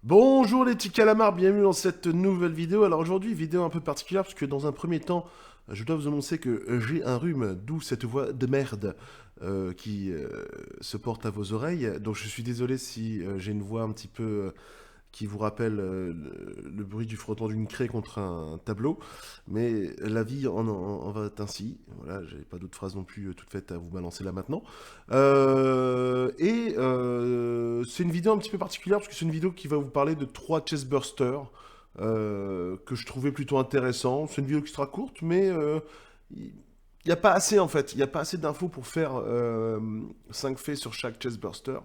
Bonjour les petits calamars, bienvenue dans cette nouvelle vidéo. Alors aujourd'hui, vidéo un peu particulière parce que dans un premier temps, je dois vous annoncer que j'ai un rhume, d'où cette voix de merde qui se porte à vos oreilles. Donc je suis désolé si j'ai une voix un petit peu qui vous rappelle le bruit du frottement d'une craie contre un tableau. Mais la vie en va ainsi. Voilà, j'ai pas d'autres phrases non plus toutes faites à vous balancer là maintenant. C'est une vidéo un petit peu particulière parce que c'est une vidéo qui va vous parler de 3 chestbursters que je trouvais plutôt intéressant. C'est une vidéo qui sera courte, mais il n'y a pas assez en fait. Il n'y a pas assez d'infos pour faire 5 faits sur chaque chestburster.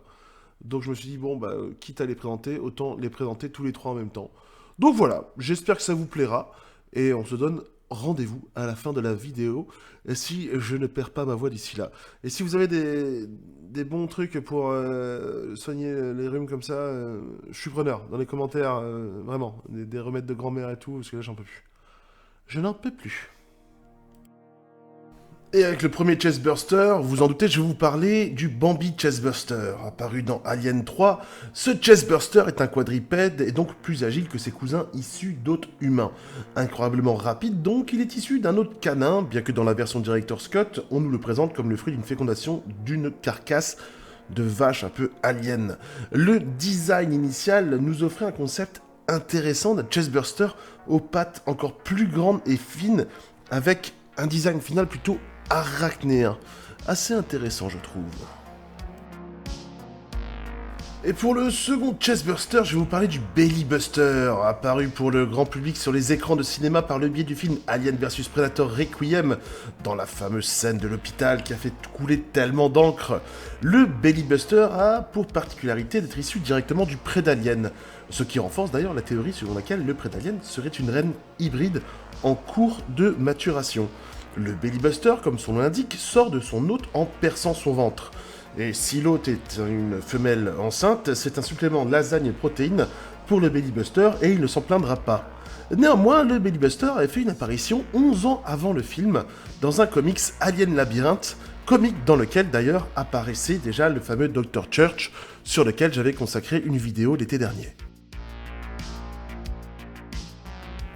Donc je me suis dit, bon, bah, quitte à les présenter, autant les présenter tous les 3 en même temps. Donc voilà, j'espère que ça vous plaira. Et on se donne rendez-vous à la fin de la vidéo, si je ne perds pas ma voix d'ici là. Et si vous avez des bons trucs pour soigner les rhumes comme ça, je suis preneur. Dans les commentaires, vraiment, des remèdes de grand-mère et tout, parce que là j'en peux plus. Je n'en peux plus. Et avec le premier chestburster, vous en doutez, je vais vous parler du Bambi Chestburster. Apparu dans Alien 3, ce chestburster est un quadripède et donc plus agile que ses cousins issus d'hôtes humains. Incroyablement rapide donc, il est issu d'un hôte canin, bien que dans la version Director's Cut, on nous le présente comme le fruit d'une fécondation d'une carcasse de vache un peu alien. Le design initial nous offrait un concept intéressant d'un chestburster aux pattes encore plus grandes et fines, avec un design final plutôt arachnéen. Assez intéressant, je trouve. Et pour le second chestburster, je vais vous parler du Belly Buster, apparu pour le grand public sur les écrans de cinéma par le biais du film Alien vs Predator Requiem, dans la fameuse scène de l'hôpital qui a fait couler tellement d'encre. Le Belly Buster a pour particularité d'être issu directement du Prédalien, ce qui renforce d'ailleurs la théorie selon laquelle le Prédalien serait une reine hybride en cours de maturation. Le Belly Buster, comme son nom l'indique, sort de son hôte en perçant son ventre. Et si l'hôte est une femelle enceinte, c'est un supplément de lasagne et de protéines pour le Belly Buster et il ne s'en plaindra pas. Néanmoins, le Belly Buster a fait une apparition 11 ans avant le film dans un comics Alien Labyrinthe, comic dans lequel d'ailleurs apparaissait déjà le fameux Dr. Church, sur lequel j'avais consacré une vidéo l'été dernier.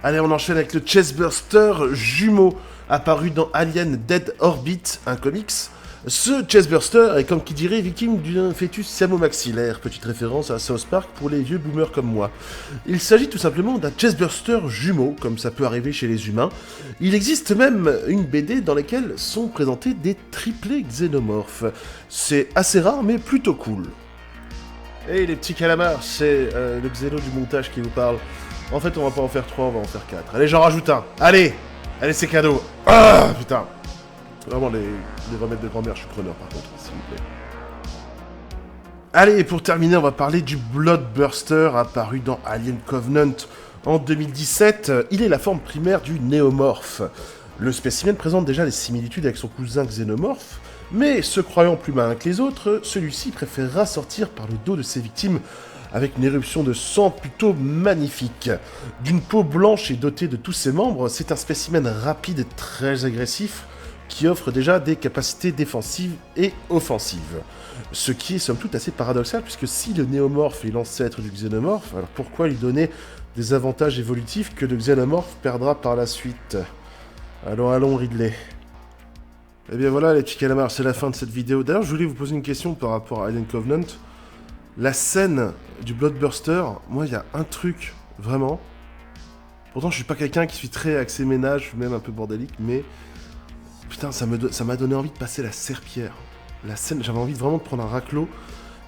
Allez, on enchaîne avec le Chestburster jumeau, apparu dans Alien Dead Orbit, un comics. Ce Chestburster est, comme qui dirait, victime d'un fœtus siamo-maxillaire, petite référence à South Park pour les vieux boomers comme moi. Il s'agit tout simplement d'un Chestburster jumeau, comme ça peut arriver chez les humains. Il existe même une BD dans laquelle sont présentés des triplés xénomorphes. C'est assez rare, mais plutôt cool. Et les petits calamars, c'est le xéno du montage qui vous parle. En fait, on va pas en faire 3, on va en faire 4. Allez, j'en rajoute un. Allez, c'est cadeau. Ah, putain. Vraiment, les remèdes de grand-mère, je suis preneur par contre, s'il vous plaît. Allez, et pour terminer, on va parler du Bloodburster, apparu dans Alien Covenant en 2017. Il est la forme primaire du néomorphe. Le spécimen présente déjà des similitudes avec son cousin xénomorphe, mais se croyant plus malin que les autres, celui-ci préférera sortir par le dos de ses victimes avec une éruption de sang plutôt magnifique. D'une peau blanche et dotée de tous ses membres, c'est un spécimen rapide et très agressif qui offre déjà des capacités défensives et offensives. Ce qui est somme toute assez paradoxal, puisque si le néomorphe est l'ancêtre du xénomorphe, alors pourquoi lui donner des avantages évolutifs que le xénomorphe perdra par la suite? Allons Ridley. Et bien voilà les petits calamars, c'est la fin de cette vidéo. D'ailleurs, je voulais vous poser une question par rapport à Alien Covenant. La scène du Bloodburster, moi, il y a un truc, vraiment. Pourtant, je suis pas quelqu'un qui suis très axé ménage, je suis même un peu bordélique, mais... Putain, ça m'a donné envie de passer la serpillière. La scène, j'avais envie vraiment de prendre un raclot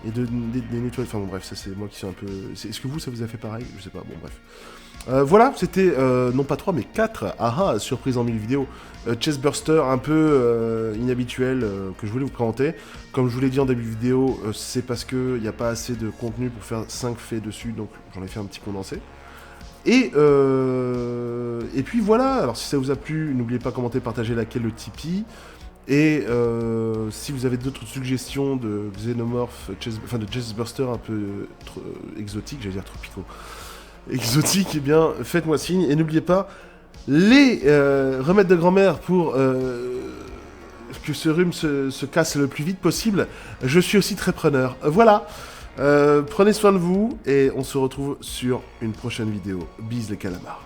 et de nettoyer... Enfin bon, bref, ça c'est moi qui suis un peu... Est-ce que vous, ça vous a fait pareil? Je sais pas, bon, bref. Voilà, c'était non pas 3 mais 4, surprise en 1000 vidéos, Chestburster un peu inhabituel que je voulais vous présenter. Comme je vous l'ai dit en début de vidéo, c'est parce qu'il n'y a pas assez de contenu pour faire 5 faits dessus, donc j'en ai fait un petit condensé. Et puis voilà, alors si ça vous a plu, n'oubliez pas de commenter, partager, liker le Tipeee. Et si vous avez d'autres suggestions de xénomorphes, enfin de Chestburster un peu exotiques, j'allais dire tropicaux, exotique, eh bien, faites-moi signe. Et n'oubliez pas, les remèdes de grand-mère pour que ce rhume se casse le plus vite possible, je suis aussi très preneur. Voilà. Prenez soin de vous et on se retrouve sur une prochaine vidéo. Bise les calamars.